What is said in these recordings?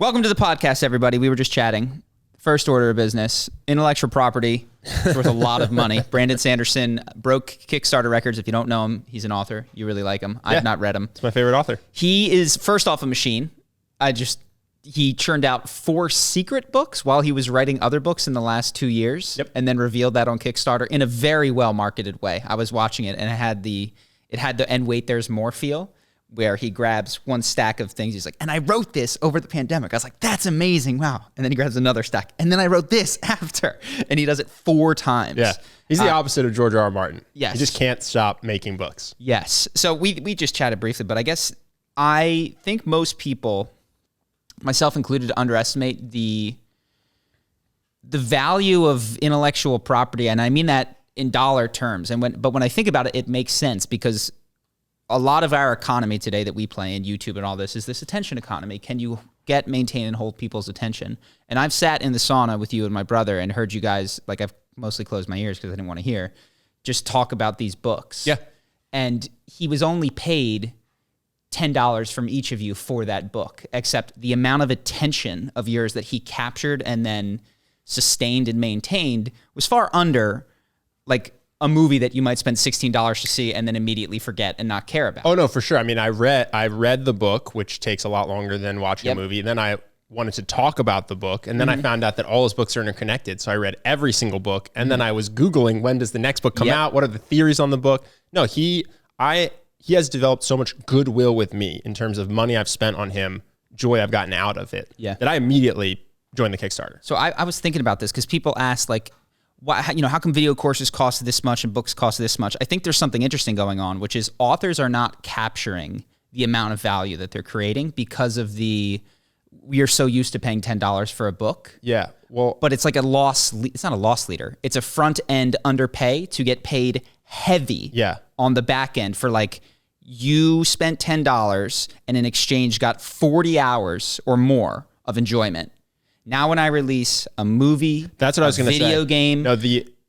Welcome to the podcast, everybody. We were just chatting. First order of business, intellectual property. It's worth a lot of money. Brandon Sanderson broke Kickstarter records. If you don't know him, he's an author. You really like him. I've not read him. It's my favorite author. He is, first off, a machine. He churned out 4 secret books while he was writing other books in the last 2 years. Yep. And then revealed that on Kickstarter in a very well marketed way. I was watching it and it had the and wait, there's more feel, where he grabs one stack of things. He's like, and I wrote this over the pandemic. I was like, that's amazing. Wow. And then he grabs another stack. And then I wrote this after. And he does it 4 times. Yeah. He's the opposite of George R. R. Martin. Yes. He just can't stop making books. Yes. So we just chatted briefly, but I think most people, myself included, underestimate the value of intellectual property. And I mean that in dollar terms. But when I think about it, it makes sense because a lot of our economy today that we play in YouTube and all this is this attention economy. Can you maintain and hold people's attention? And I've sat in the sauna with you and my brother and heard you guys, like I've mostly closed my ears because I didn't want to hear, just talk about these books. Yeah. And he was only paid $10 from each of you for that book, except the amount of attention of yours that he captured and then sustained and maintained was far under like a movie that you might spend $16 to see and then immediately forget and not care about. Oh no, for sure. I mean, I read the book, which takes a lot longer than watching a movie. And then I wanted to talk about the book. And then I found out that all his books are interconnected. So I read every single book. And then I was Googling, when does the next book come out? What are the theories on the book? No, he has developed so much goodwill with me in terms of money I've spent on him, joy I've gotten out of it, that I immediately joined the Kickstarter. So I was thinking about this because people ask like, why, how come video courses cost this much and books cost this much? I think there's something interesting going on, which is authors are not capturing the amount of value that they're creating because of we are so used to paying $10 for a book. Yeah. Well, but it's like it's not a loss leader. It's a front end underpay to get paid heavy on the back end for like, you spent $10 and in exchange got 40 hours or more of enjoyment. Now, when I release a movie, that's what I was going to say. Video game, no,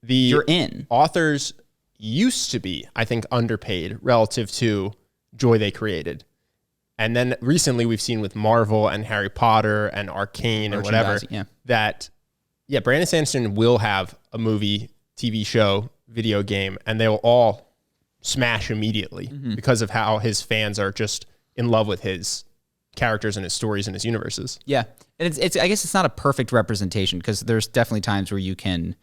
you're in. Authors used to be, I think, underpaid relative to joy they created. And then recently we've seen with Marvel and Harry Potter and Arcane and whatever, that Brandon Sanderson will have a movie, TV show, video game, and they will all smash immediately because of how his fans are just in love with his characters and his stories and his universes. Yeah. And it's I guess it's not a perfect representation because there's definitely times where you can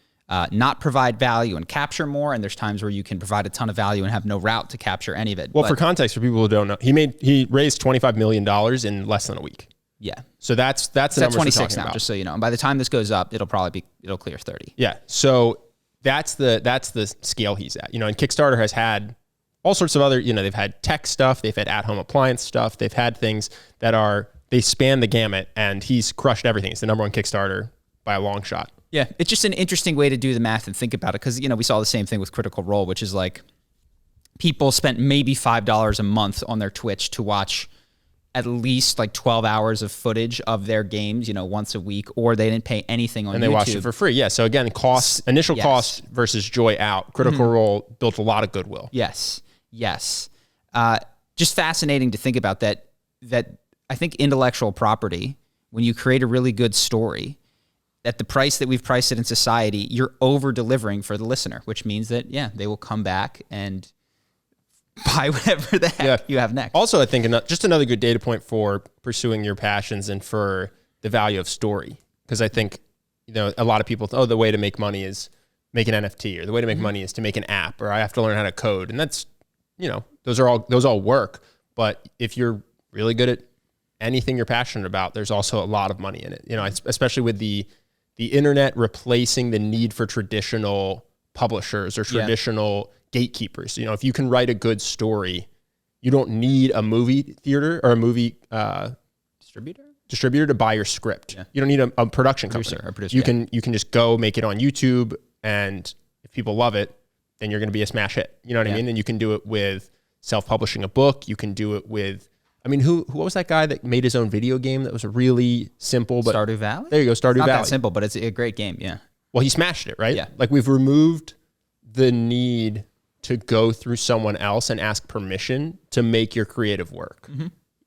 not provide value and capture more, and there's times where you can provide a ton of value and have no route to capture any of it. Well, for context, for people who don't know, he raised $25 million in less than a week. Yeah. So that's the number 26 now, just so you know. And by the time this goes up, it'll clear 30. Yeah. So that's the scale he's at. And Kickstarter has had all sorts of other, they've had tech stuff, they've had at-home appliance stuff, they've had things that they span the gamut, and he's crushed everything. It's the number 1 Kickstarter by a long shot. Yeah, it's just an interesting way to do the math and think about it because, we saw the same thing with Critical Role, which is like people spent maybe $5 a month on their Twitch to watch at least like 12 hours of footage of their games, once a week, or they didn't pay anything on YouTube. And they watched it for free. Yeah, so again, initial cost versus joy out. Critical Role built a lot of goodwill. Yes. Just fascinating to think about that I think intellectual property, when you create a really good story, at the price that we've priced it in society, you're over-delivering for the listener, which means that, they will come back and buy whatever the heck you have next. Also, I think just another good data point for pursuing your passions and for the value of story. Because I think, a lot of people, the way to make money is make an NFT, or the way to make money is to make an app, or I have to learn how to code. And that's, those all work. But if you're really good at anything you're passionate about, there's also a lot of money in it. Especially with the internet replacing the need for traditional publishers or traditional gatekeepers. If you can write a good story, you don't need a movie theater or a movie distributor to buy your script. Yeah. You don't need a production company. Producer, you can just go make it on YouTube, and if people love it, then you're going to be a smash hit. You know what I mean? And you can do it with self-publishing a book. You can do it with, what was that guy that made his own video game that was really simple? But Stardew Valley? There you go, Stardew Valley. Not that simple, but it's a great game, yeah. Well, he smashed it, right? Yeah. Like, we've removed the need to go through someone else and ask permission to make your creative work.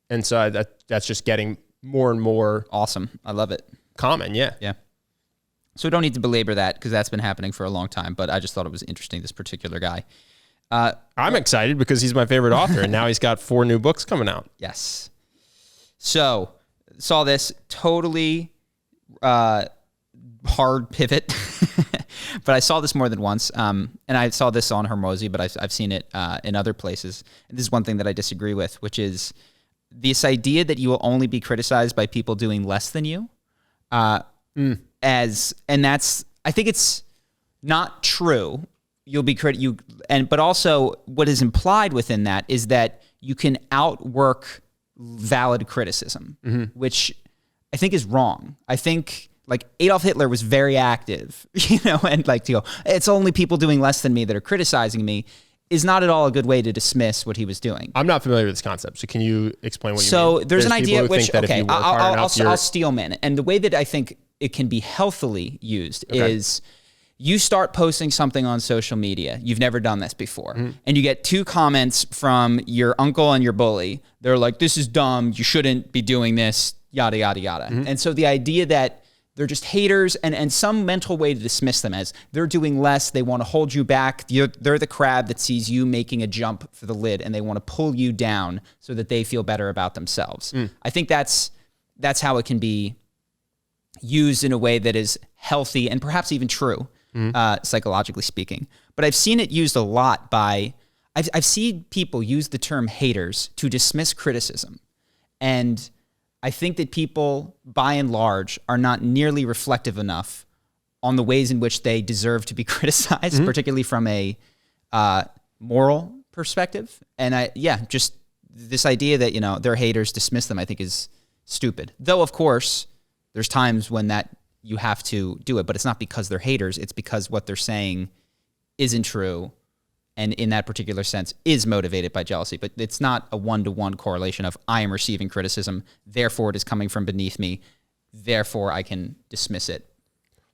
And so that's just getting more and more Awesome. I love it. common. Yeah. Yeah. So we don't need to belabor that because that's been happening for a long time, but I just thought it was interesting, this particular guy. I'm excited because he's my favorite author, and now he's got 4 new books coming out. Yes. So saw this totally hard pivot, but I saw this more than once. And I saw this on Hormozy, but I've seen it in other places. And this is one thing that I disagree with, which is this idea that you will only be criticized by people doing less than you. And that's, I think it's not true. You'll be but also what is implied within that is that you can outwork valid criticism, which I think is wrong. I think like Adolf Hitler was very active, and like to go, it's only people doing less than me that are criticizing me is not at all a good way to dismiss what he was doing. I'm not familiar with this concept, so can you explain what you mean? So there's an idea which, okay, I'll steelman it. And the way that I think it can be healthily used is you start posting something on social media. You've never done this before. And you get 2 comments from your uncle and your bully. They're like, this is dumb. You shouldn't be doing this, yada, yada, yada. And so the idea that they're just haters and some mental way to dismiss them as they're doing less. They want to hold you back. They're the crab that sees you making a jump for the lid and they want to pull you down so that they feel better about themselves. I think that's how it can be used in a way that is healthy and perhaps even true. Psychologically speaking. But I've seen it used a lot I've seen people use the term haters to dismiss criticism. And I think that people, by and large, are not nearly reflective enough on the ways in which they deserve to be criticized, particularly from a moral perspective. And just this idea that, they're haters, dismiss them, I think is stupid. Though, of course, there's times when that you have to do it, but it's not because they're haters. It's because what they're saying isn't true. And in that particular sense is motivated by jealousy, but it's not a 1-to-1 correlation of I am receiving criticism. Therefore it is coming from beneath me. Therefore I can dismiss it.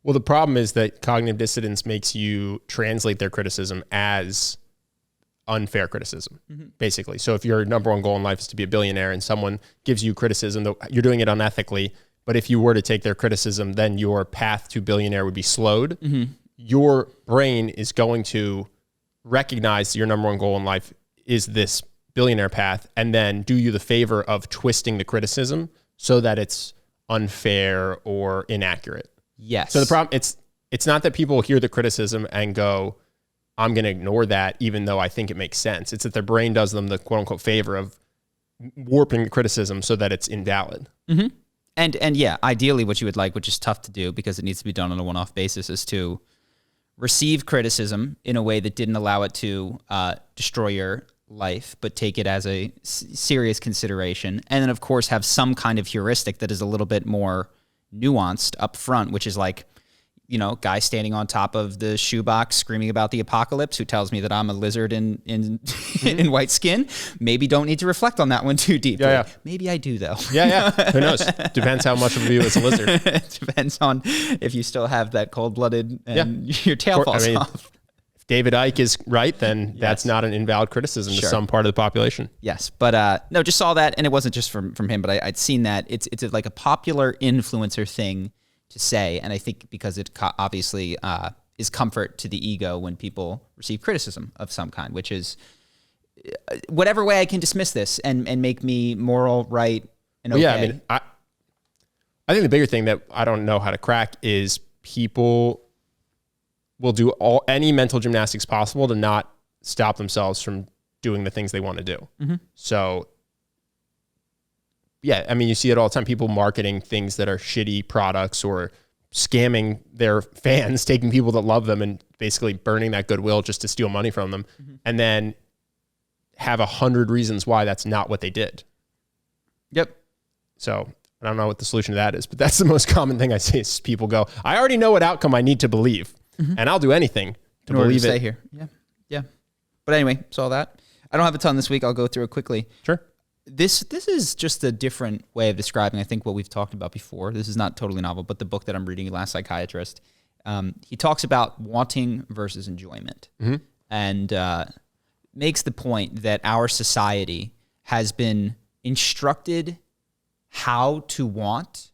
Well, the problem is that cognitive dissonance makes you translate their criticism as unfair criticism, basically. So if your number 1 goal in life is to be a billionaire and someone gives you criticism, you're doing it unethically. But if you were to take their criticism, then your path to billionaire would be slowed. Your brain is going to recognize your number 1 goal in life is this billionaire path and then do you the favor of twisting the criticism so that it's unfair or inaccurate. Yes. So the problem, it's not that people hear the criticism and go, I'm going to ignore that even though I think it makes sense. It's that their brain does them the quote unquote favor of warping the criticism so that it's invalid. And yeah, ideally what you would like, which is tough to do because it needs to be done on a one-off basis, is to receive criticism in a way that didn't allow it to destroy your life, but take it as a serious consideration. And then, of course, have some kind of heuristic that is a little bit more nuanced up front, which is like, guy standing on top of the shoebox screaming about the apocalypse who tells me that I'm a lizard in in white skin. Maybe don't need to reflect on that one too deeply. Maybe I do, though. Who knows? Depends how much of you is a lizard. It depends on if you still have that cold-blooded and your tail falls off. If David Icke is right, then that's not an invalid criticism to some part of the population. Yes, but no, just saw that, and it wasn't just from him, but I'd seen that. It's like a popular influencer thing to say, and I think because it obviously is comfort to the ego when people receive criticism of some kind, which is whatever way I can dismiss this and make me moral, right, and okay. Yeah, I mean, I think the bigger thing that I don't know how to crack is people will do any mental gymnastics possible to not stop themselves from doing the things they want to do. So yeah, I mean, you see it all the time. People marketing things that are shitty products or scamming their fans, taking people that love them and basically burning that goodwill just to steal money from them. And then have 100 reasons why that's not what they did. Yep. So I don't know what the solution to that is, but that's the most common thing I see is people go, I already know what outcome I need to believe and I'll do anything to believe it. Stay here. Yeah. But anyway, saw that. I don't have a ton this week. I'll go through it quickly. Sure. This is just a different way of describing, I think, what we've talked about before. This is not totally novel, but the book that I'm reading, Last Psychiatrist, he talks about wanting versus enjoyment and makes the point that our society has been instructed how to want,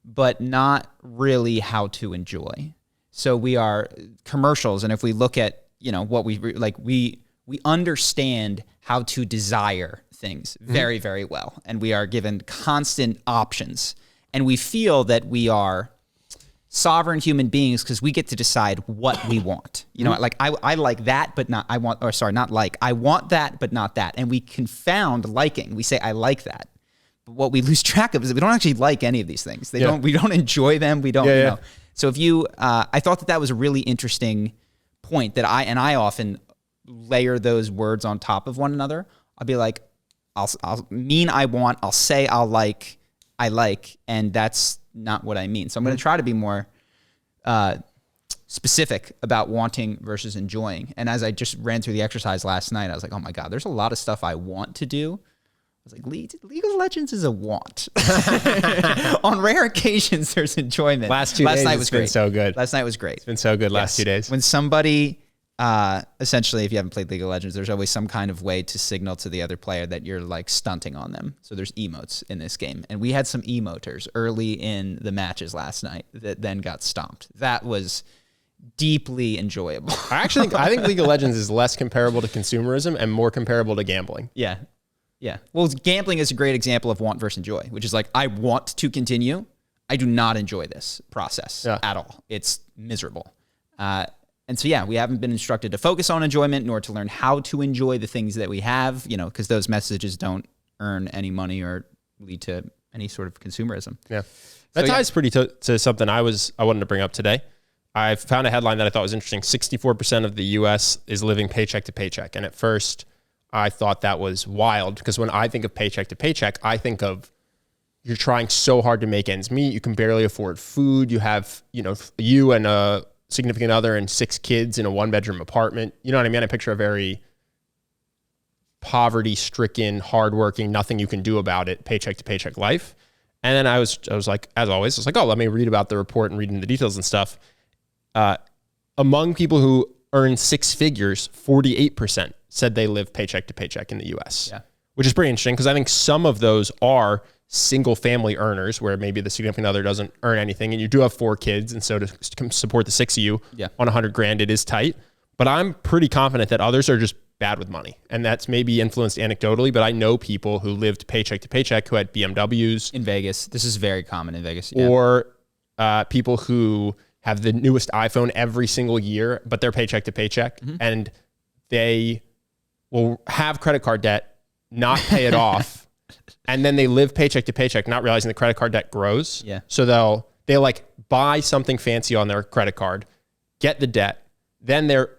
but not really how to enjoy. So we are commercials. And if we look at, what we understand how to desire things very, very well. And we are given constant options. And we feel that we are sovereign human beings because we get to decide what we want. Like I like that, but not, I want that, but not that. And we confound liking. We say, I like that. But what we lose track of is that we don't actually like any of these things. We don't enjoy them. We don't, So if I thought that was a really interesting point that I often layer those words on top of one another. I'll be like, I'll mean I want, I'll say I like, and that's not what I mean. So I'm going to try to be more specific about wanting versus enjoying. And as I just ran through the exercise last night, I was like, oh my God, there's a lot of stuff I want to do. I was like, League of Legends is a want. On rare occasions, there's enjoyment. Last night was great. So good. Last night was great. It's been so good last 2 days. When somebody, essentially, if you haven't played League of Legends, there's always some kind of way to signal to the other player that you're like stunting on them. So there's emotes in this game. And we had some emoters early in the matches last night that then got stomped. That was deeply enjoyable. I think League of Legends is less comparable to consumerism and more comparable to gambling. Yeah. Yeah. Well, gambling is a great example of want versus enjoy, which is like, I want to continue. I do not enjoy this process at all. It's miserable. And so, we haven't been instructed to focus on enjoyment nor to learn how to enjoy the things that we have, because those messages don't earn any money or lead to any sort of consumerism. Yeah. That ties pretty to something I wanted to bring up today. I found a headline that I thought was interesting. 64% of the U.S. is living paycheck to paycheck. And at first, I thought that was wild because when I think of paycheck to paycheck, I think of you're trying so hard to make ends meet. You can barely afford food. You have, you and a significant other and 6 kids in a 1-bedroom apartment. You know what I mean? I picture a very poverty-stricken, hardworking, nothing you can do about it, paycheck to paycheck life. And then I was like, as always, I was like, oh, let me read about the report and read into the details and stuff. Among people who earn 6 figures, 48% said they live paycheck to paycheck in the U.S., which is pretty interesting because I think some of those are single family earners where maybe the significant other doesn't earn anything and you do have 4 kids. And so to support the 6 of you on $100,000, it is tight. But I'm pretty confident that others are just bad with money. And that's maybe influenced anecdotally, but I know people who lived paycheck to paycheck who had BMWs. In Vegas. This is very common in Vegas. Or people who have the newest iPhone every single year, but they're paycheck to paycheck. And they will have credit card debt, not pay it off, and then they live paycheck to paycheck, not realizing the credit card debt grows. Yeah. So they'll like buy something fancy on their credit card, get the debt, then their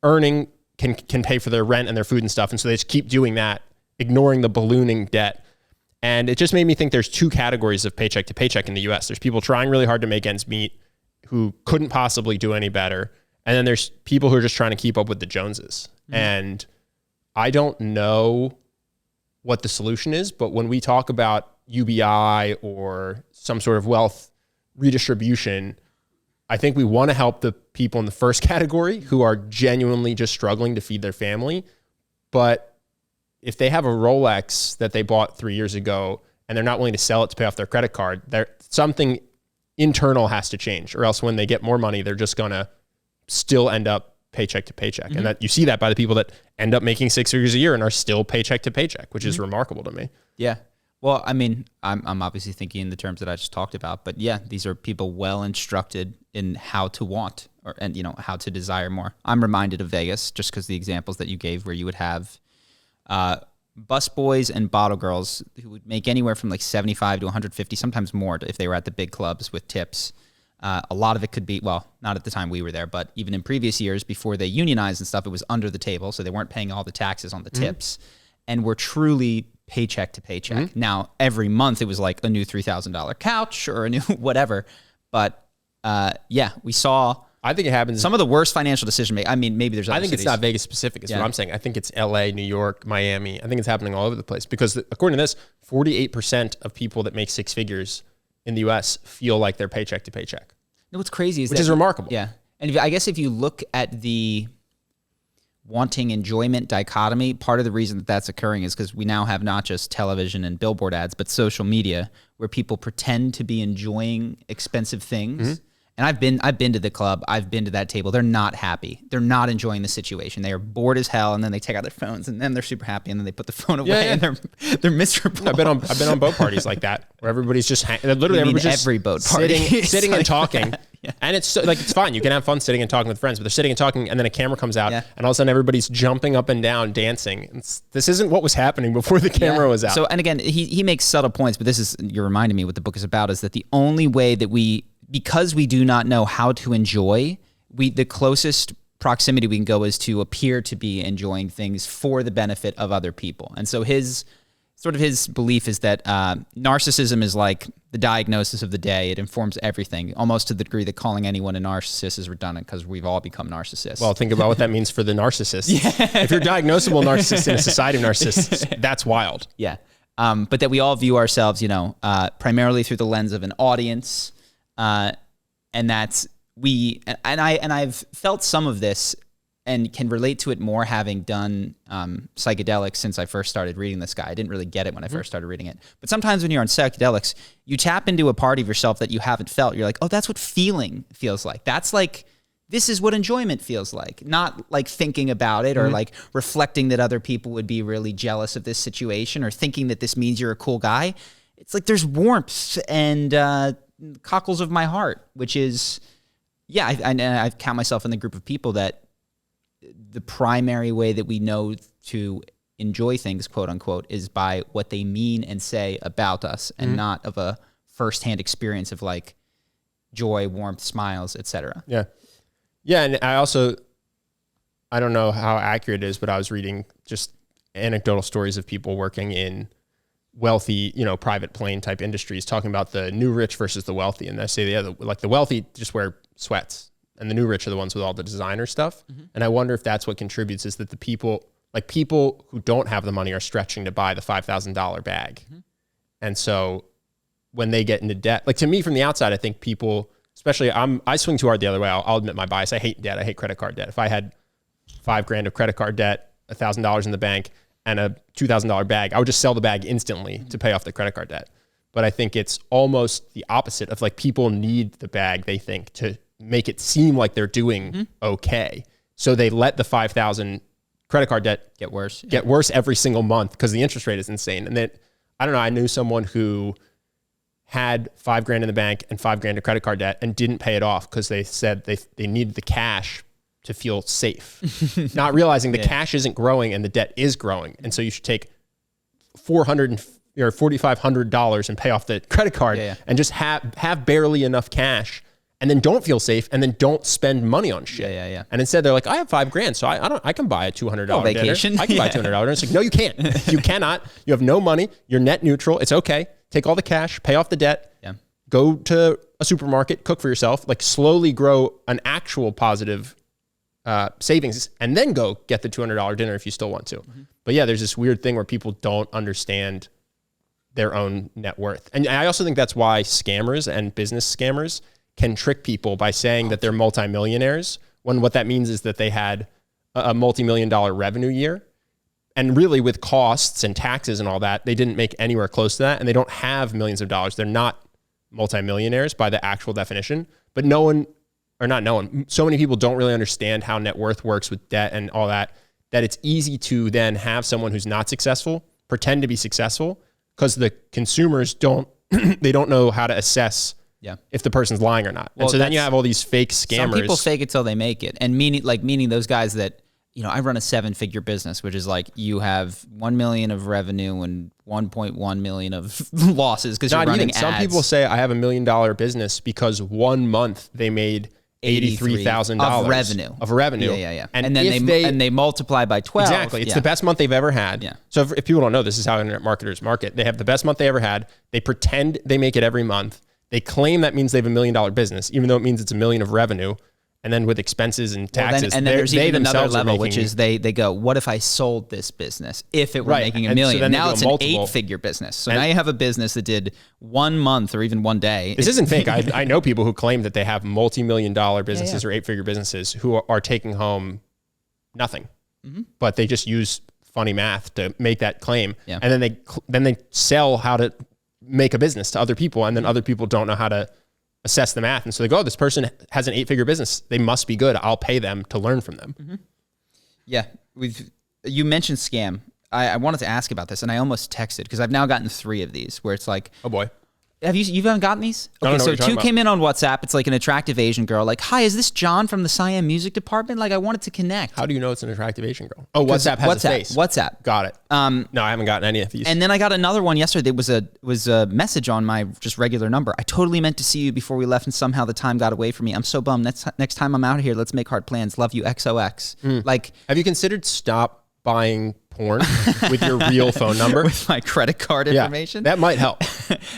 earning can pay for their rent and their food and stuff. And so they just keep doing that, ignoring the ballooning debt. And it just made me think there's 2 categories of paycheck to paycheck in the US. There's people trying really hard to make ends meet who couldn't possibly do any better. And then there's people who are just trying to keep up with the Joneses. And I don't know what the solution is, but when we talk about UBI or some sort of wealth redistribution, I think we want to help the people in the first category who are genuinely just struggling to feed their family. But if they have a Rolex that they bought 3 years ago and they're not willing to sell it to pay off their credit card, something internal has to change, or else when they get more money, they're just going to still end up paycheck to paycheck. And that you see that by the people that end up making 6 figures a year and are still paycheck to paycheck, which is remarkable to me. Yeah. Well, I mean, I'm obviously thinking in the terms that I just talked about, but these are people well instructed in how to want and how to desire more. I'm reminded of Vegas just because the examples that you gave where you would have bus boys and bottle girls who would make anywhere from like 75 to 150, sometimes more if they were at the big clubs with tips. A lot of it could be, well, not at the time we were there, but even in previous years before they unionized and stuff, it was under the table. So they weren't paying all the taxes on the tips and were truly paycheck to paycheck. Now, every month it was like a new $3,000 couch or a new whatever. But we saw... I think it happens. Some of the worst financial decision making. I mean, maybe there's other I think cities. It's not Vegas specific is what I'm saying. I think it's LA, New York, Miami. I think it's happening all over the place because according to this, 48% of people that make 6 figures in the US feel like they're paycheck to paycheck. No, what's crazy is which is remarkable. Yeah. And I guess if you look at wanting enjoyment dichotomy, part of the reason that that's occurring is because we now have not just television and billboard ads, but social media where people pretend to be enjoying expensive things. Mm-hmm. And I've been to the club. I've been to that table. They're not happy. They're not enjoying the situation. They are bored as hell, and then they take out their phones, and then they're super happy, and then they put the phone away, and they're miserable. I've been on boat parties like that, where everybody's just literally everybody's just every boat party sitting and talking. Yeah. And it's it's fine. You can have fun sitting and talking with friends, but they're sitting and talking, and then a camera comes out, and all of a sudden everybody's jumping up and down, dancing. This isn't what was happening before the camera was out. So, and again, he makes subtle points, but you're reminding me what the book is about, is that the only way that because we do not know how to enjoy, the closest proximity we can go is to appear to be enjoying things for the benefit of other people. And so his belief is that narcissism is like the diagnosis of the day. It informs everything, almost to the degree that calling anyone a narcissist is redundant because we've all become narcissists. Well, think about what that means for the narcissist. If you're diagnosable narcissist in a society of narcissists, that's wild. Yeah. But that we all view ourselves, primarily through the lens of an audience. And that's I've felt some of this and can relate to it more having done psychedelics since I first started reading this guy. I didn't really get it when I first started reading it. But sometimes when you're on psychedelics, you tap into a part of yourself that you haven't felt. You're like, oh, that's what feeling feels like. That's like, this is what enjoyment feels like. Not like thinking about it or like reflecting that other people would be really jealous of this situation or thinking that this means you're a cool guy. It's like there's warmth and cockles of my heart, which is, I count myself in the group of people that the primary way that we know to enjoy things, quote unquote, is by what they mean and say about us and not of a firsthand experience of like joy, warmth, smiles, etc. Yeah. Yeah. And I don't know how accurate it is, but I was reading just anecdotal stories of people working in wealthy, private plane type industries, talking about the new rich versus the wealthy. And they say the wealthy just wear sweats and the new rich are the ones with all the designer stuff. Mm-hmm. And I wonder if that's what contributes, is that the people who don't have the money are stretching to buy the $5,000 bag. Mm-hmm. And so when they get into debt, like to me from the outside, I think people, especially I swing too hard the other way. I'll admit my bias. I hate debt. I hate credit card debt. If I had $5,000 of credit card debt, $1,000 in the bank, and a $2,000 bag, I would just sell the bag instantly to pay off the credit card debt. But I think it's almost the opposite of like people need the bag, they think, to make it seem like they're doing okay. So they let the $5,000 credit card debt get worse every single month because the interest rate is insane. And that, I don't know, I knew someone who had $5,000 in the bank and $5,000 of credit card debt and didn't pay it off because they said they needed the cash to feel safe, not realizing the cash isn't growing and the debt is growing. And so you should take $400 or $4,500 and pay off the credit card and just have barely enough cash, and then don't feel safe, and then don't spend money on shit. And instead they're like, I have $5,000, so I can buy a $200 vacation. Dinner. I can buy $200 dinner. It's like, no, you can't. You cannot. You have no money. You're net neutral. It's okay. Take all the cash, pay off the debt, go to a supermarket, cook for yourself, like slowly grow an actual positive savings, and then go get the $200 dinner if you still want to. Mm-hmm. But yeah, there's this weird thing where people don't understand their own net worth. And I also think that's why scammers and business scammers can trick people by saying that they're multimillionaires, when what that means is that they had a multi-million-dollar revenue year. And really with costs and taxes and all that, they didn't make anywhere close to that. And they don't have millions of dollars. They're not multimillionaires by the actual definition. But so many people don't really understand how net worth works with debt and all that it's easy to then have someone who's not successful pretend to be successful because the consumers don't know how to assess if the person's lying or not. Well, and so then you have all these fake scammers. Some people fake it till they make it. And meaning those guys that, I run a 7-figure business, which is like you have 1 million of revenue and 1.1 million of losses because you're running ads. Some people say I have $1 million business because 1 month they made $83,000 of revenue. Yeah. And then they multiply by 12. Exactly. It's the best month they've ever had. Yeah. So if people don't know, this is how internet marketers market. They have the best month they ever had. They pretend they make it every month. They claim that means they have $1 million business, even though it means it's $1 million of revenue. And then with expenses and taxes, and then there's even another level, which is they go, what if I sold this business if it were making $1 million? So now it's an 8-figure business. So now you have a business that did 1 month or even 1 day. This isn't fake. I know people who claim that they have multi-million-dollar businesses or 8-figure businesses who are taking home nothing. but they just use funny math to make that claim. Yeah. And then they sell how to make a business to other people. And then other people don't know how to assess the math. And so they go, oh, this person has an 8-figure business. They must be good. I'll pay them to learn from them. Yeah. You mentioned scam. I wanted to ask about this, and I almost texted because I've now gotten 3 of these where it's like, Oh boy. you haven't gotten these? I don't know so what you're 2 talking came in on WhatsApp. It's like an attractive Asian girl. Like, hi, is this John from the Siam Music Department? Like, I wanted to connect. How do you know it's an attractive Asian girl? Oh, WhatsApp has a face. WhatsApp. Got it. No, I haven't gotten any of these. And then I got another one yesterday. It was a message on my just regular number. I totally meant to see you before we left, and somehow the time got away from me. I'm so bummed. Next time I'm out here, let's make hard plans. Love you, XOX. Like, have you considered stop buying porn with your real phone number? With my credit card information? That might help.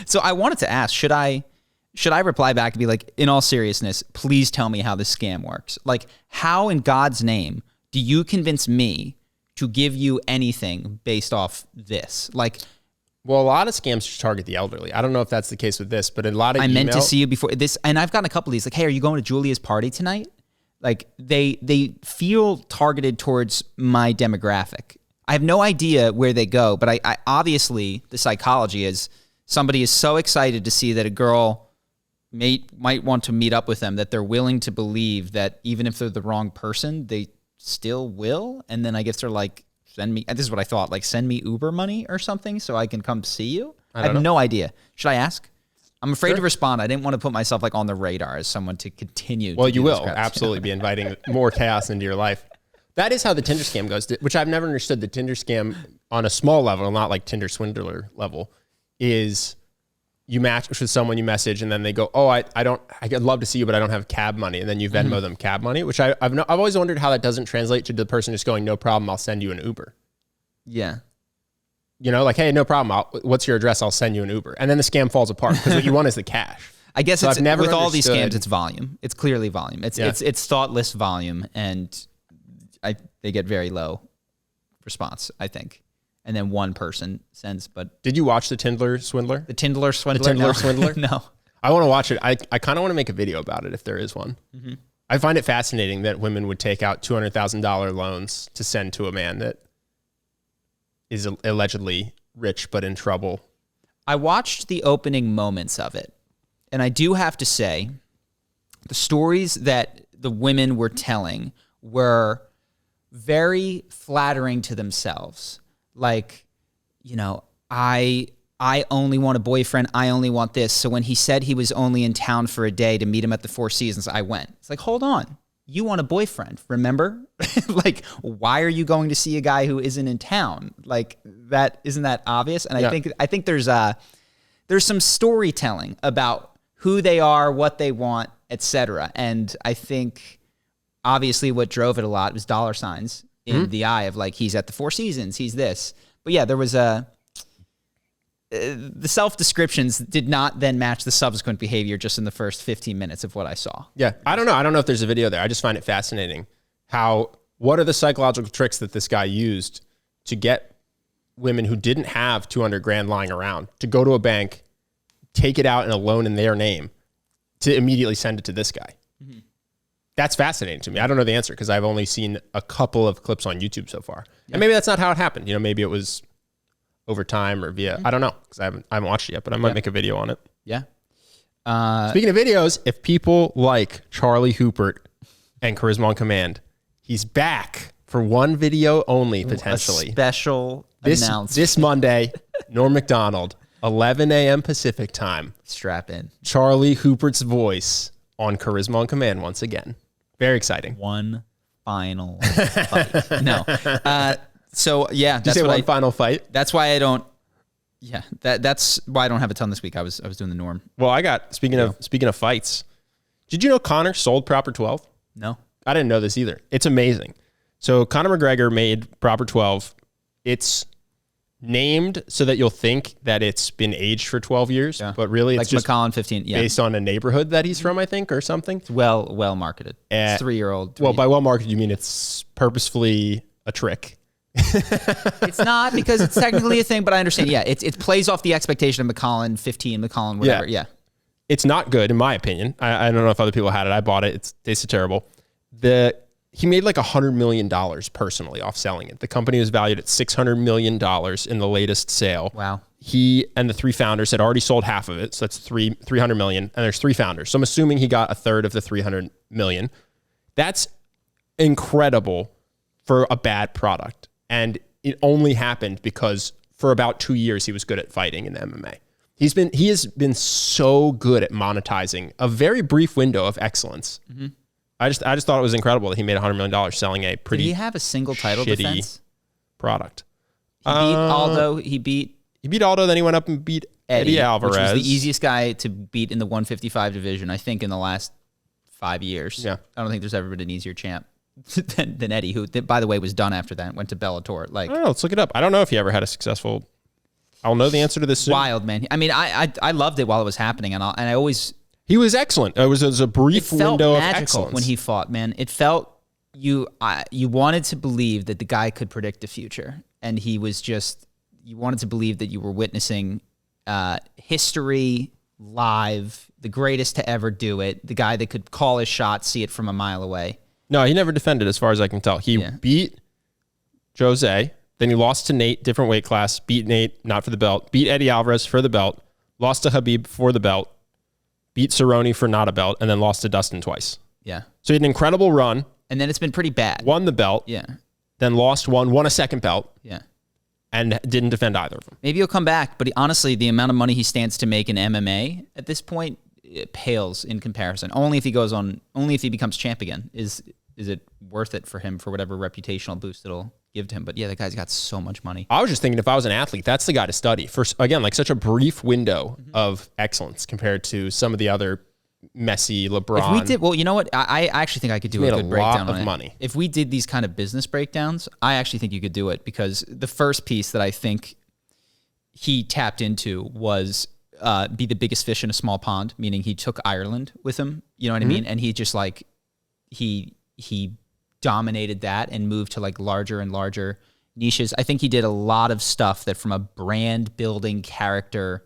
So I wanted to ask, should I reply back and be like, in all seriousness, please tell me how this scam works? Like, how in God's name do you convince me to give you anything based off this? Like, well, a lot of scams just target the elderly. I don't know if that's the case with this, but a lot of I meant to see you before this, and I've gotten a couple of these. Like, hey, are you going to Julia's party tonight? Like, they feel targeted towards my demographic. I have no idea where they go, but I obviously the psychology is somebody is so excited to see that a girl might want to meet up with them that they're willing to believe that even if they're the wrong person, they still will. And then I guess they're like, this is what I thought, like, send me Uber money or something so I can come see you. I have no idea. Should I ask? I'm afraid to respond. I didn't want to put myself like on the radar as someone to continue. Well, you will absolutely be inviting more chaos into your life. That is how the Tinder scam goes, which I've never understood. The Tinder scam on a small level, not like Tinder Swindler level, is you match with someone, you message, and then they go, oh, I'd love to see you, but I don't have cab money. And then you Venmo them cab money, which I've always wondered how that doesn't translate to the person just going, no problem, I'll send you an Uber. Yeah. You know, like, hey, no problem. What's your address? I'll send you an Uber. And then the scam falls apart because what you want is the cash. I guess so it's, I've never with all these understood. scams, it's volume. It's clearly volume. It's thoughtless volume, and they get very low response, I think. And then one person sends. But did you watch the Tinder Swindler? The Tinder Swindler? The Tinder Swindler? No. I want to watch it. I kind of want to make a video about it if there is one. I find it fascinating that women would take out $200,000 loans to send to a man that is allegedly rich but in trouble. I watched the opening moments of it, and I do have to say the stories that the women were telling were very flattering to themselves. Like, you know, I only want a boyfriend. I only want this. So when he said he was only in town for a day to meet him at the Four Seasons, I went. It's like, hold on. You want a boyfriend, remember? Like, why are you going to see a guy who isn't in town? Like, that isn't that obvious? And I think there's some storytelling about who they are, what they want, etc. And I think obviously what drove it a lot was dollar signs in the eye of, like, he's at the Four Seasons, he's this. But yeah, there was the self-descriptions did not then match the subsequent behavior just in the first 15 minutes of what I saw. Yeah, I don't know. I don't know if there's a video there. I just find it fascinating what are the psychological tricks that this guy used to get women who didn't have 200 grand lying around to go to a bank, take it out in a loan in their name, to immediately send it to this guy. That's fascinating to me. I don't know the answer because I've only seen a couple of clips on YouTube so far. And maybe that's not how it happened. You know, maybe it was over time or via, I don't know, because I haven't watched it yet, but I might make a video on it. Yeah. Speaking of videos, if people like Charlie Houpert and Charisma on Command, he's back for one video only, potentially. A special announcement. This Monday, Norm Macdonald, 11 a.m. Pacific time. Strap in. Charlie Houpert's voice on Charisma on Command once again. Very exciting. One final fight. No. So yeah, that's one final fight. That's why I don't. Yeah, that's why I don't have a ton this week. I was doing the Norm. Well, I got speaking of fights. Did you know Conor sold Proper 12? No, I didn't know this either. It's amazing. So Conor McGregor made Proper 12. It's named so that you'll think that it's been aged for 12 years, but really it's like just Macallan 15. Yeah, based on a neighborhood that he's from, I think, or something. It's well marketed. It's 3-year-old. Well, by well marketed you mean it's purposefully a trick. It's not, because it's technically a thing, but I understand. Yeah, it plays off the expectation of Macallan 15, Macallan whatever. Yeah. It's not good in my opinion. I don't know if other people had it. I bought it. It tasted terrible. The he made like $100 million personally off selling it. The company was valued at $600 million in the latest sale. Wow. He and the 3 founders had already sold half of it. So that's 300 million. And there's 3 founders. So I'm assuming he got a third of the 300 million. That's incredible for a bad product. And it only happened because for about 2 years, he was good at fighting in the MMA. He has been so good at monetizing a very brief window of excellence. Mm-hmm. I just thought it was incredible that he made $100 million selling a pretty Did he have a single title defense product. He beat Aldo. He beat Aldo, then he went up and beat Eddie Alvarez. Which was the easiest guy to beat in the 155 division, I think, in the last 5 years. Yeah. I don't think there's ever been an easier champ than Eddie, who, by the way, was done after that, went to Bellator. Like, I don't know, let's look it up. I don't know if he ever had a successful... I'll know the answer to this soon. Wild, man. I mean, I loved it while it was happening, and I always... He was excellent. It was a brief window of excellence. When he fought, man. It felt... You wanted to believe that the guy could predict the future, and he was just... You wanted to believe that you were witnessing history live, the greatest to ever do it, the guy that could call his shot, see it from a mile away. No, he never defended as far as I can tell. He beat Jose, then he lost to Nate, different weight class, beat Nate, not for the belt, beat Eddie Alvarez for the belt, lost to Habib for the belt, beat Cerrone for not a belt, and then lost to Dustin twice. Yeah. So he had an incredible run. And then it's been pretty bad. Won the belt. Yeah. Then lost one, won a second belt. Yeah. And didn't defend either of them. Maybe he'll come back, but honestly, the amount of money he stands to make in MMA at this point, it pales in comparison. Only if he becomes champ again is it worth it for him for whatever reputational boost it'll give to him. But yeah, the guy's got so much money. I was just thinking if I was an athlete, that's the guy to study. For, again, like such a brief window of excellence compared to some of the other Messi, LeBron. If we did, well, you know what? I actually think I could do a good breakdown on it. Money. If we did these kind of business breakdowns, I actually think you could do it, because the first piece that I think he tapped into was be the biggest fish in a small pond, meaning he took Ireland with him. You know what I mean? And he just like, he dominated that and moved to like larger and larger niches. I think he did a lot of stuff that from a brand building character,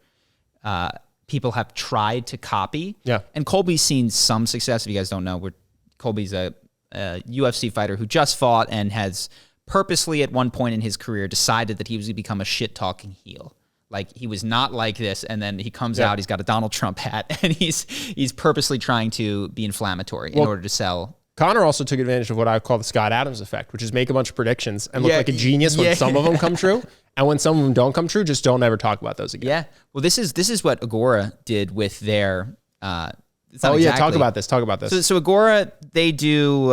people have tried to copy. Yeah. And Colby's seen some success. If you guys don't know, Colby's a UFC fighter who just fought and has purposely at one point in his career decided that he was going to become a shit-talking heel. Like, he was not like this, and then he comes out, he's got a Donald Trump hat, and he's purposely trying to be inflammatory in order to sell. Conor also took advantage of what I call the Scott Adams effect, which is make a bunch of predictions and look like a genius when some of them come true. And when some of them don't come true, just don't ever talk about those again. Yeah. Well, this is what Agora did with their... talk about this. So Agora, they do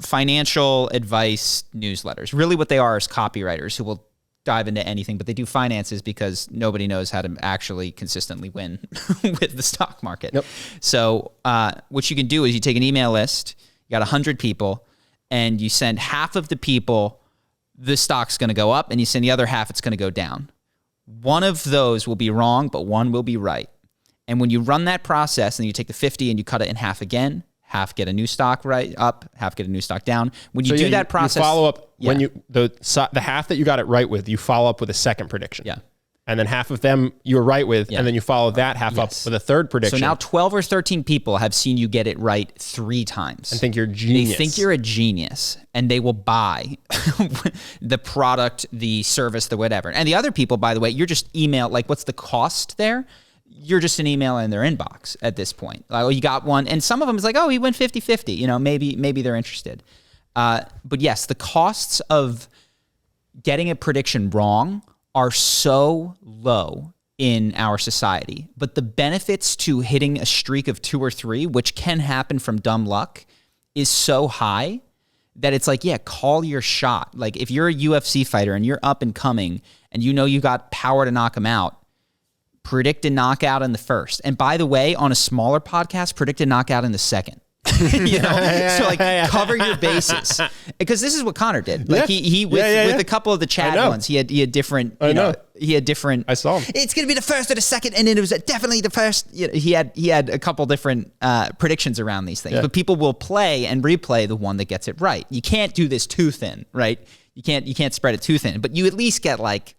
financial advice newsletters. Really what they are is copywriters who will dive into anything, but they do finances because nobody knows how to actually consistently win with the stock market. Yep. So what you can do is you take an email list, you got 100 people, and you send half of the people, the stock's going to go up, and you send the other half, it's going to go down. One of those will be wrong, but one will be right. And when you run that process and you take the 50 and you cut it in half again, half get a new stock right up, half get a new stock down. When you do that process, you follow up when you the half that you got it right with, you follow up with a second prediction. Yeah. And then half of them you were right with, and then you follow that half up with a third prediction. So now 12 or 13 people have seen you get it right 3 times. And think you're a genius. They think you're a genius, and they will buy the product, the service, the whatever. And the other people, by the way, you're just email, like, what's the cost there? You're just an email in their inbox at this point. Like, oh, you got one. And some of them is like, oh, he went 50-50. You know, maybe they're interested. But yes, the costs of getting a prediction wrong are so low in our society. But the benefits to hitting a streak of 2 or 3, which can happen from dumb luck, is so high that it's like, yeah, call your shot. Like, if you're a UFC fighter and you're up and coming and you know you got power to knock them out, predict a knockout in the first. And by the way, on a smaller podcast, predict a knockout in the second. You know, so like cover your bases, because this is what Conor did. Like he with a couple of the Chad ones, he had different. He had different. I saw him. It's gonna be the first or the second, and then it was definitely the first. You know, he had a couple different predictions around these things, but people will play and replay the one that gets it right. You can't do this too thin, right? You can't spread it too thin, but you at least get like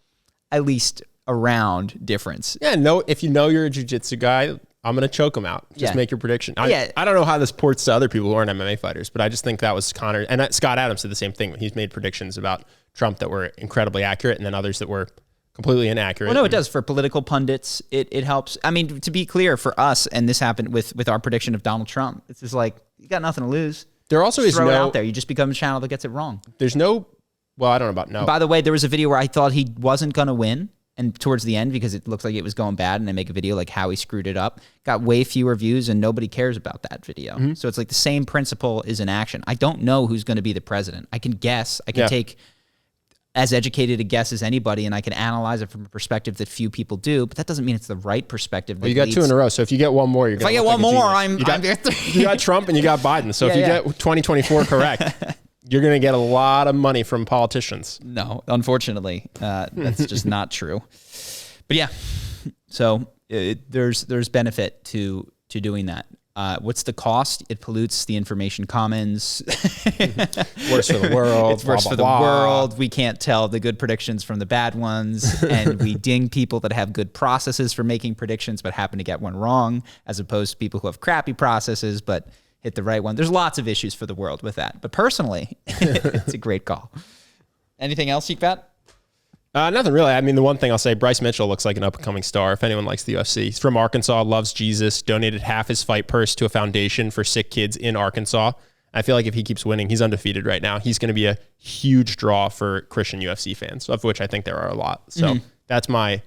at least a round difference. Yeah, no. If you know you're a jiu-jitsu guy, I'm going to choke him out. Just make your prediction. I don't know how this ports to other people who aren't MMA fighters, but I just think that was Conor. And Scott Adams did the same thing. He's made predictions about Trump that were incredibly accurate and then others that were completely inaccurate. Well, no, it does. For political pundits, it helps. I mean, to be clear, for us, and this happened with our prediction of Donald Trump, it's just like, you got nothing to lose. There also just is throw it out there. You just become a channel that gets it wrong. There's no, well, I don't know about no. And by the way, there was a video where I thought he wasn't going to win. And towards the end, because it looked like it was going bad, and I make a video like how he screwed it up, got way fewer views, and nobody cares about that video. So it's like the same principle is in action. I don't know who's going to be the president. I can guess. I can take as educated a guess as anybody, and I can analyze it from a perspective that few people do, but that doesn't mean it's the right perspective. Well, you got 2 in a row, so if you get one more, you're going to If I get one more, you got Trump and you got Biden. So if you get 2024 correct, you're going to get a lot of money from politicians. No, unfortunately, that's just not true. But yeah, so there's benefit to doing that. What's the cost? It pollutes the information commons. Worse for the world. It's worse for the world. We can't tell the good predictions from the bad ones, and we ding people that have good processes for making predictions but happen to get one wrong, as opposed to people who have crappy processes but hit the right one. There's lots of issues for the world with that. But personally, it's a great call. Anything else, Yikvat? Nothing really. I mean, the one thing I'll say, Bryce Mitchell looks like an up-and-coming star if anyone likes the UFC. He's from Arkansas, loves Jesus, donated half his fight purse to a foundation for sick kids in Arkansas. I feel like if he keeps winning, he's undefeated right now. He's going to be a huge draw for Christian UFC fans, of which I think there are a lot. So that's my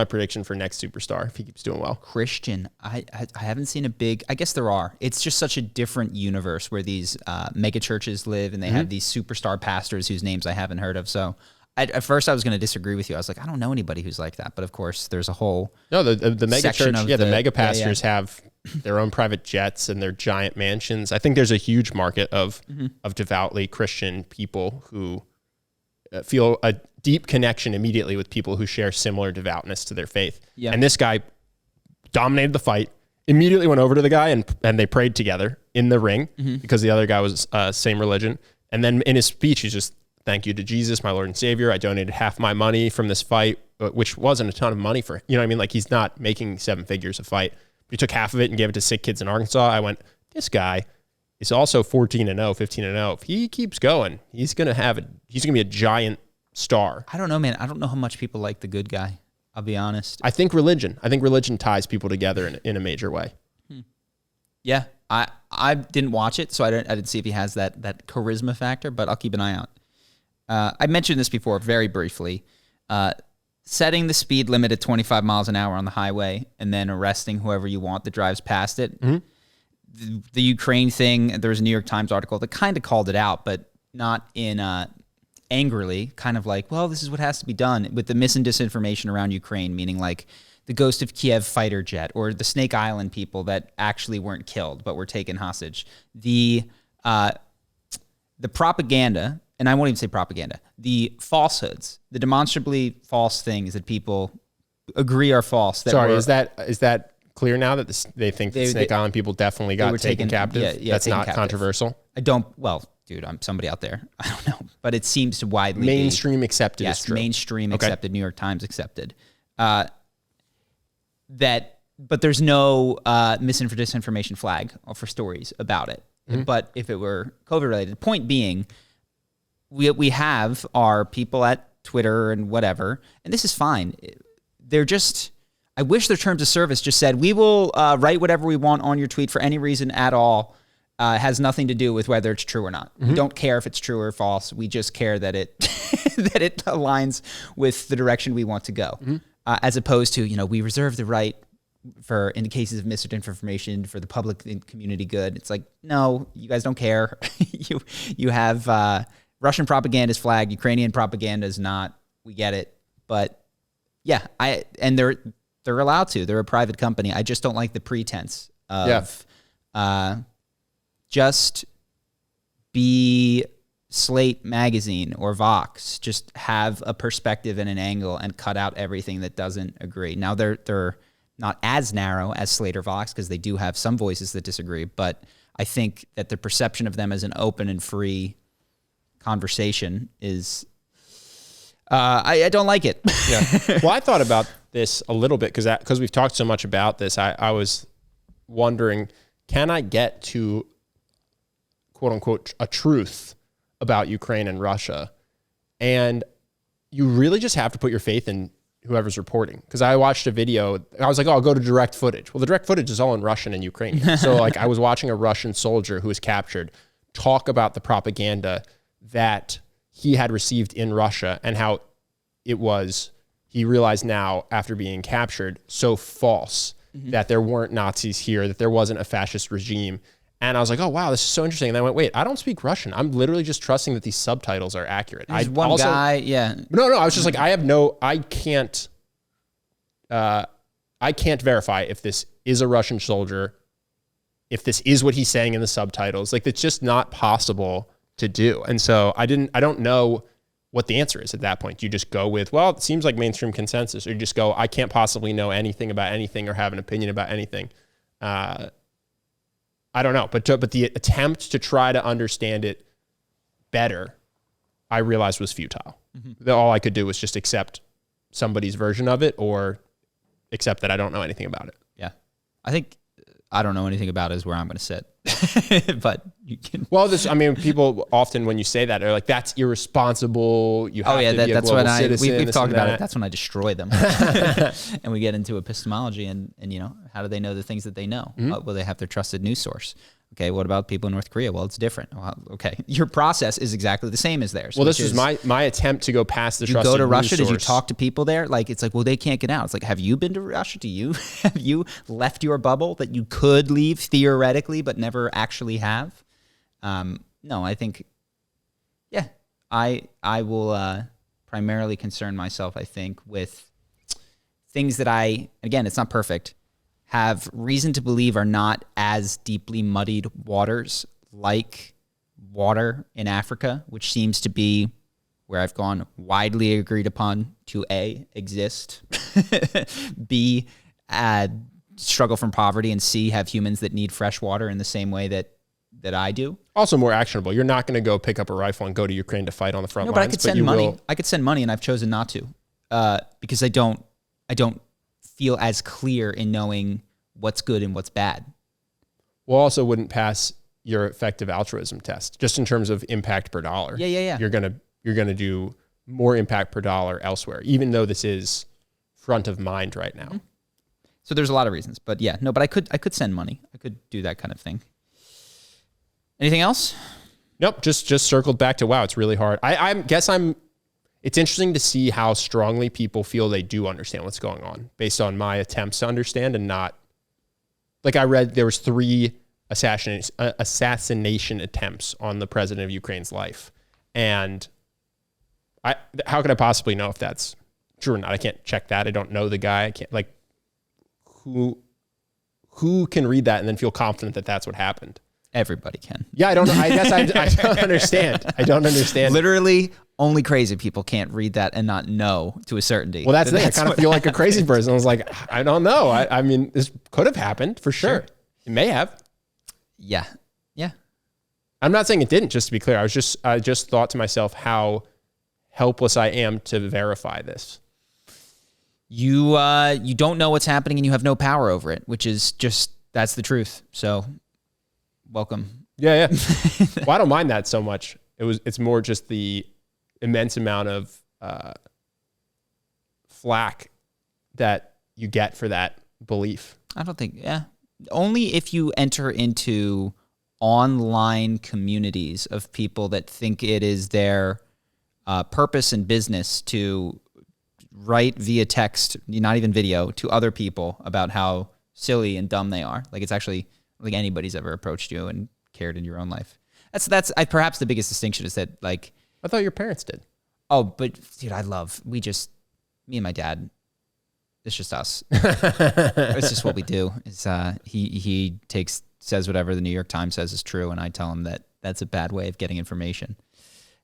prediction for next superstar if he keeps doing well. Christian, I haven't seen a big, I guess there are. It's just such a different universe where these mega churches live, and they have these superstar pastors whose names I haven't heard of. So at first I was going to disagree with you. I was like, I don't know anybody who's like that. But of course, there's a whole the mega church, the mega pastors have their own private jets and their giant mansions. I think there's a huge market of devoutly Christian people who feel a deep connection immediately with people who share similar devoutness to their faith. Yeah. And this guy dominated the fight, immediately went over to the guy and they prayed together in the ring because the other guy was same religion. And then in his speech, he's just, thank you to Jesus, my Lord and Savior. I donated half my money from this fight, which wasn't a ton of money for, you know what I mean? Like, he's not making 7 figures a fight. But he took half of it and gave it to sick kids in Arkansas. I went, this guy is also 14-0, 15-0. If he keeps going, he's going to be a giant star. I don't know, man. I don't know how much people like the good guy. I'll be honest. I think religion ties people together in a major way. Yeah. I didn't watch it, so I didn't see if he has that charisma factor, but I'll keep an eye out. I mentioned this before very briefly. Setting the speed limit at 25 miles an hour on the highway and then arresting whoever you want that drives past it. The Ukraine thing, there was a New York Times article that kind of called it out, but not in angrily, kind of like, well, this is what has to be done, with the mis and disinformation around Ukraine, meaning like the Ghost of Kiev fighter jet or the Snake Island people that actually weren't killed but were taken hostage. The propaganda, and I won't even say propaganda, the falsehoods, the demonstrably false things that people agree are false. Is that clear now that they think the Snake Island people definitely got taken captive? Yeah, that's not controversial? Well, dude, I'm somebody out there. I don't know. But it seems to widely mainstream accepted. Yes, is true. Mainstream accepted, New York Times accepted. But there's no mis and disinformation flag for stories about it. But if it were COVID related, point being, we have our people at Twitter and whatever, and this is fine. They're just, I wish their terms of service just said, we will write whatever we want on your tweet for any reason at all. Has nothing to do with whether it's true or not. We don't care if it's true or false. We just care that it that it aligns with the direction we want to go. As opposed to, we reserve the right for, in cases of misinformation, for the public and community good. It's like, no, you guys don't care. you have Russian propaganda is flagged, Ukrainian propaganda is not. We get it, but yeah, they're allowed to. They're a private company. I just don't like the pretense of just be Slate magazine or Vox. Just have a perspective and an angle and cut out everything that doesn't agree. Now they're not as narrow as Slate or Vox because they do have some voices that disagree, but I think that the perception of them as an open and free conversation is I don't like it. Yeah. Well, I thought about this a little bit because we've talked so much about this. I was wondering, can I get to quote unquote a truth about Ukraine and Russia? And you really just have to put your faith in whoever's reporting. Because I watched a video, I was like, oh, I'll go to direct footage. Well, the direct footage is all in Russian and Ukrainian. So like I was watching a Russian soldier who was captured talk about the propaganda that he had received in Russia and how it was, he realized now after being captured, so false that there weren't Nazis here, that there wasn't a fascist regime. And I was like, oh, wow, this is so interesting. And I went, wait, I don't speak Russian. I'm literally just trusting that these subtitles are accurate. There's one guy, yeah. No, I was just like, I can't verify if this is a Russian soldier, if this is what he's saying in the subtitles. Like, it's just not possible to do. And so I don't know what the answer is at that point. You just go with, well, it seems like mainstream consensus, or you just go, I can't possibly know anything about anything or have an opinion about anything. I don't know, but the attempt to try to understand it better, I realized was futile. All I could do was just accept somebody's version of it, or accept that I don't know anything about it. Yeah. I think I don't know anything about it is where I'm going to sit, but you can. Well, people often, when you say that, are like, that's irresponsible. You have to be a global citizen. We've talked about it. That's when I destroy them. And we get into epistemology and how do they know the things that they know? Well, they have their trusted news source. Okay, what about people in North Korea? Well, it's different. Well, okay, your process is exactly the same as theirs. Well, this is my attempt to go past the trusted news source. You go to Russia, did you talk to people there? Like, it's like, well, they can't get out. It's like, have you been to Russia? Have you left your bubble that you could leave theoretically, but never actually have? No, I think, yeah, I will primarily concern myself, I think, with things that again, it's not perfect, have reason to believe are not as deeply muddied waters like water in Africa, which seems to be where I've gone widely agreed upon to A, exist, B, struggle from poverty, and C, have humans that need fresh water in the same way that I do. Also more actionable. You're not going to go pick up a rifle and go to Ukraine to fight on the front lines. But I could send money. I could send money, and I've chosen not to because I don't feel as clear in knowing what's good and what's bad. Well, also wouldn't pass your effective altruism test, just in terms of impact per dollar. Yeah. You're gonna do more impact per dollar elsewhere, even though this is front of mind right now. So there's a lot of reasons, but yeah, no, but I could send money. I could do that kind of thing. Anything else? Nope. Just circled back to, wow, it's really hard. It's interesting to see how strongly people feel they do understand what's going on based on my attempts to understand, and not, like, I read there was 3 assassination attempts on the president of Ukraine's life. And how could I possibly know if that's true or not? I can't check that. I don't know the guy. I can't, like, who can read that and then feel confident that that's what happened? Everybody can. Yeah, I don't know. I guess I don't understand. I don't understand. Literally, only crazy people can't read that and not know to a certainty. Well, that's it. I kind of feel like a crazy person. I was like, I don't know. I mean, this could have happened for sure. It may have. Yeah. I'm not saying it didn't, just to be clear. I just thought to myself how helpless I am to verify this. You don't know what's happening and you have no power over it, which is just, that's the truth. So welcome. Yeah. Well, I don't mind that so much. It's more just the immense amount of flack that you get for that belief. I don't think, only if you enter into online communities of people that think it is their purpose and business to write via text, not even video, to other people about how silly and dumb they are. Like, it's actually like anybody's ever approached you and cared in your own life. That's perhaps the biggest distinction is that, like, I thought your parents did. Oh, but dude, me and my dad, it's just us. It's just what we do. It's he says whatever the New York Times says is true, and I tell him that that's a bad way of getting information.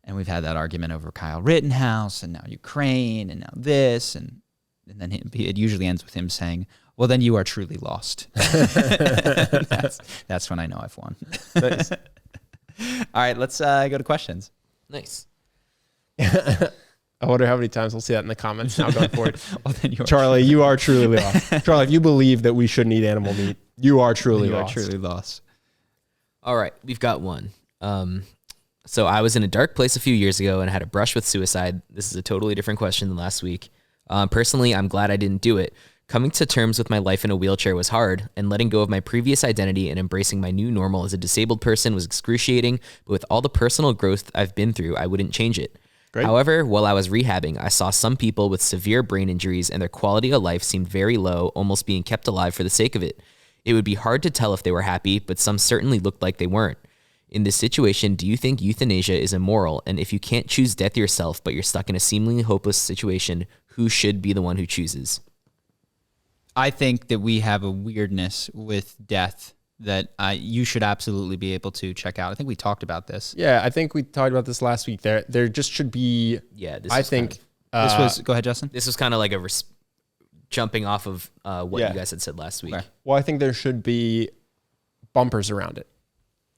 And we've had that argument over Kyle Rittenhouse, and now Ukraine, and now this, and then it usually ends with him saying, well, then you are truly lost. That's when I know I've won. Nice. All right, let's go to questions. Nice. I wonder how many times we'll see that in the comments now going forward. Well, then Charlie, you are truly lost. Charlie, if you believe that we shouldn't eat animal meat, You are truly You are lost. truly lost. All right, we've got one. So I was in a dark place a few years ago and had a brush with suicide. This is a totally different question than last week. Personally, I'm glad I didn't do it. Coming to terms with my life in a wheelchair was hard, and letting go of my previous identity and embracing my new normal as a disabled person was excruciating, but with all the personal growth I've been through, I wouldn't change it. Great. However, while I was rehabbing, I saw some people with severe brain injuries and their quality of life seemed very low, almost being kept alive for the sake of it. It would be hard to tell if they were happy, but some certainly looked like they weren't. In this situation, do you think euthanasia is immoral? And if you can't choose death yourself, but you're stuck in a seemingly hopeless situation, who should be the one who chooses? I think that we have a weirdness with death that you should absolutely be able to check out. I think we talked about this. Yeah, I think we talked about this last week. There just should be. Yeah, I think Go ahead, Justin. this was kind of like a jumping off of what Yeah. you guys had said last week. Okay. Well, I think there should be bumpers around it.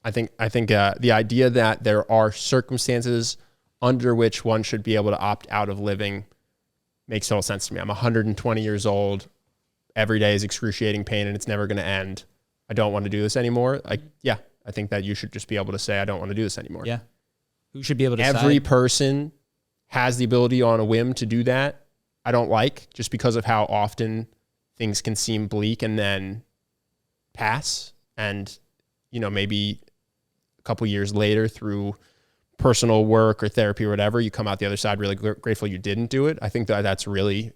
I think the idea that there are circumstances under which one should be able to opt out of living makes total sense to me. I'm 120 years old. Every day is excruciating pain and it's never going to end. I don't want to do this anymore. I think that you should just be able to say, I don't want to do this anymore. Yeah. Who should be able to Every decide? person has the ability on a whim to do that. I don't like, just because of how often things can seem bleak and then pass. And, maybe a couple years later through personal work or therapy or whatever, you come out the other side really grateful you didn't do it. I think that that's really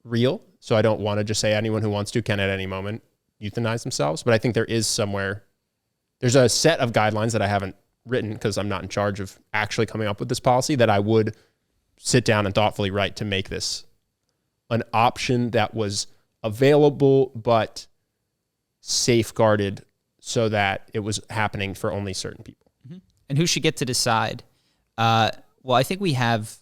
real. So I don't want to just say anyone who wants to can at any moment euthanize themselves. But I think there's a set of guidelines that I haven't written because I'm not in charge of actually coming up with this policy that I would sit down and thoughtfully write to make this an option that was available but safeguarded so that it was happening for only certain people. And who should get to decide? Well, I think we have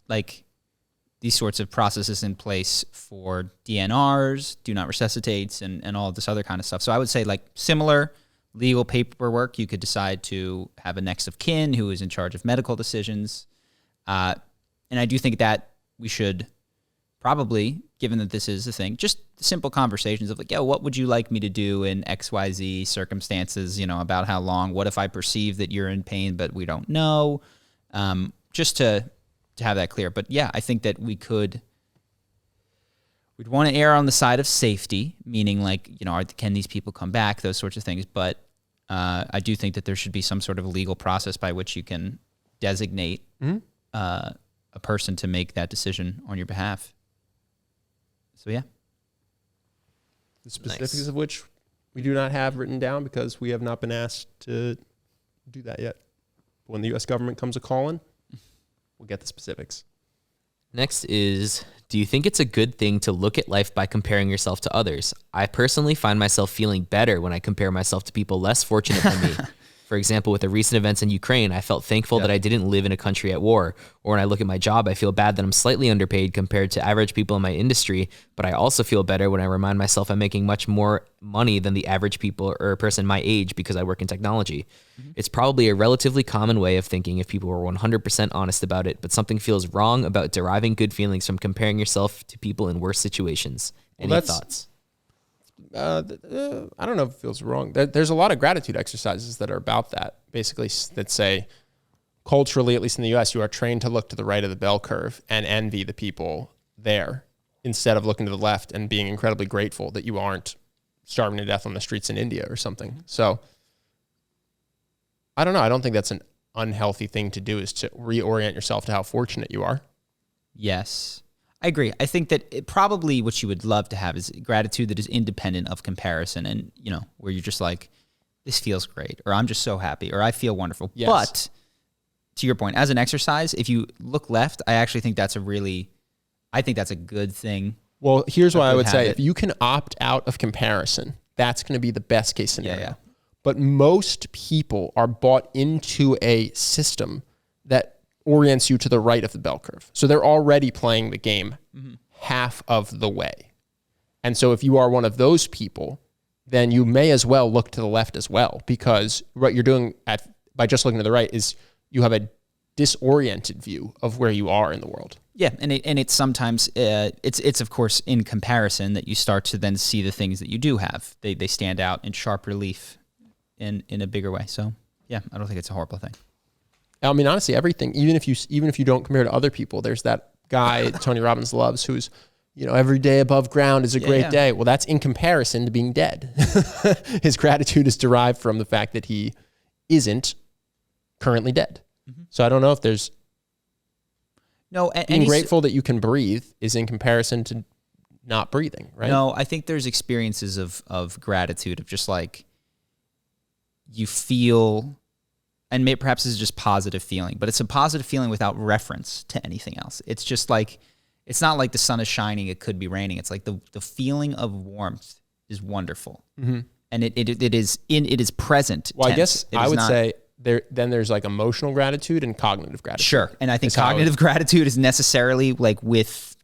these sorts of processes in place for DNRs, do not resuscitates, and all of this other kind of stuff. So I would say similar legal paperwork, you could decide to have a next of kin who is in charge of medical decisions. And I do think that we should probably, given that this is a thing, just simple conversations of what would you like me to do in XYZ circumstances, about how long, what if I perceive that you're in pain, but we don't know, just to have that clear. But yeah, I think that we'd want to err on the side of safety, meaning can these people come back, those sorts of things. But I do think that there should be some sort of legal process by which you can designate a person to make that decision on your behalf. So yeah. The specifics of which we do not have written down because we have not been asked to do that yet. But when the U.S. government comes a-calling, we'll get the specifics. Next is, do you think it's a good thing to look at life by comparing yourself to others? I personally find myself feeling better when I compare myself to people less fortunate than me. For example, with the recent events in Ukraine, I felt thankful that I didn't live in a country at war. Or when I look at my job, I feel bad that I'm slightly underpaid compared to average people in my industry. But I also feel better when I remind myself I'm making much more money than the average people or person my age because I work in technology. It's probably a relatively common way of thinking if people were 100% honest about it, but something feels wrong about deriving good feelings from comparing yourself to people in worse situations. Any thoughts? I don't know if it feels wrong. There's a lot of gratitude exercises that are about that, basically, that say, culturally, at least in the U.S., you are trained to look to the right of the bell curve and envy the people there instead of looking to the left and being incredibly grateful that you aren't starving to death on the streets in India or something. So I don't know. I don't think that's an unhealthy thing to do, is to reorient yourself to how fortunate you are. Yes. I agree. I think that probably what you would love to have is gratitude that is independent of comparison and, where you're just this feels great, or I'm just so happy, or I feel wonderful. Yes. But to your point, as an exercise, if you look left, I actually think that's a good thing. Well, here's what I would say. habit. If you can opt out of comparison, that's going to be the best case scenario. Yeah. But most people are bought into a system that orients you to the right of the bell curve. So they're already playing the game half of the way. And so if you are one of those people, then you may as well look to the left as well, because what you're doing by just looking to the right is you have a disoriented view of where you are in the world. Yeah, and it's sometimes it's of course in comparison that you start to then see the things that you do have. They stand out in sharp relief in a bigger way. So yeah, I don't think it's a horrible thing. I mean, honestly, everything, even if you don't compare to other people, there's that guy Tony Robbins loves who's, every day above ground is a great day. Well, that's in comparison to being dead. His gratitude is derived from the fact that he isn't currently dead. Mm-hmm. So I don't know if there's being grateful that you can breathe is in comparison to not breathing, right? No, I think there's experiences of gratitude, of just like you feel, and maybe perhaps it's just positive feeling, but it's a positive feeling without reference to anything else. It's just like, it's not like the sun is shining, it could be raining. It's like the feeling of warmth is wonderful. Mm-hmm. And it is present. Well, tense. I guess I would say there's like emotional gratitude and cognitive gratitude. Sure. And I think cognitive gratitude is necessarily like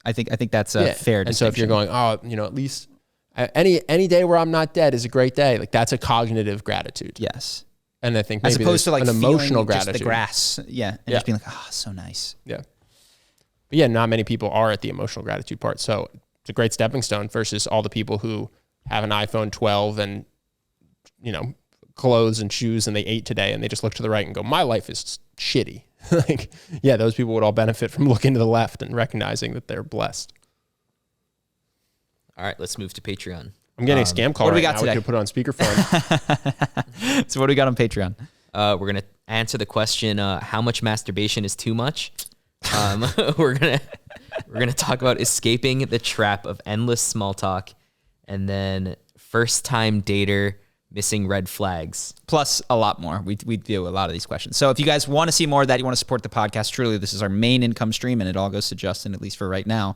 I think that's a fair distinction. And so if you're going, at least any day where I'm not dead is a great day. Like that's a cognitive gratitude. Yes. And I think maybe as opposed to like an emotional just gratitude. the grass. Yeah. And just being like, so nice. Yeah. But yeah, not many people are at the emotional gratitude part. So it's a great stepping stone versus all the people who have an iPhone 12 and, clothes and shoes and they ate today and they just look to the right and go, my life is shitty. Like, yeah, those people would all benefit from looking to the left and recognizing that they're blessed. All right, let's move to Patreon. I'm getting a scam call what do we right got now. today? We could put it on speakerphone. So what do we got on Patreon? We're going to answer the question, how much masturbation is too much? We're going to talk about escaping the trap of endless small talk, and then first-time dater missing red flags. Plus a lot more. We do a lot of these questions. So if you guys want to see more of that, you want to support the podcast, truly, this is our main income stream, and it all goes to Justin, at least for right now,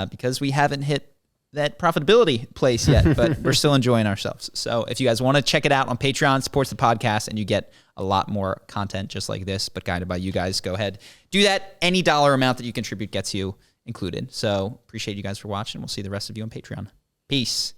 because we haven't hit that profitability place yet, but we're still enjoying ourselves. So if you guys want to check it out on Patreon, supports the podcast, and you get a lot more content just like this, but guided by you guys, go ahead. Do that. Any dollar amount that you contribute gets you included. So appreciate you guys for watching. We'll see the rest of you on Patreon. Peace.